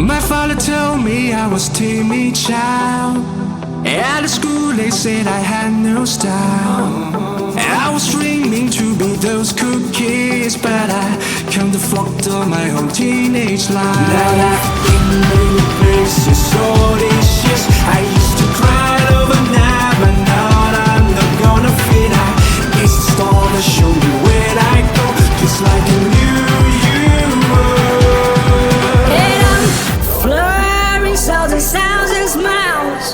My father told me I was timid child. At school they said I had no style. I was dreaming to be those cool kids, but I can't afford all my whole teenage life. Now I've been many places, so these years I used to cry overnight, but now I'm not gonna fit. I guess the star to show me where I go, just like I knew you were. And I'm flurrying sounds and sounds and smiles.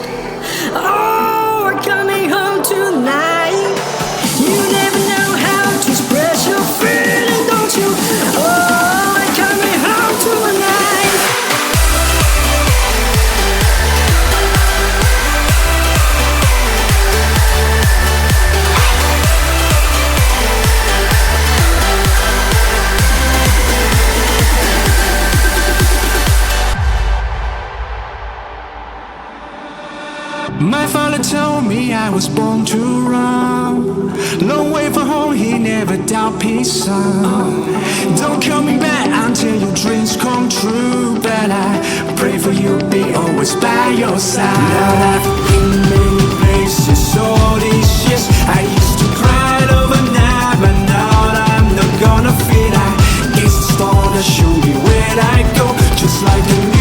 Oh, we're coming home tonight. You never know how to express your feeling, don't you? Oh, we're coming home tonight. My father told me I was born to run. Long way from home, he never doubt peace, son. Don't call me back until your dreams come true, but I pray for you, be always by your side. Now I've been many places, all these years I used to cry overnight, but now I'm not gonna fit. I guess the star to show me where I go, just like a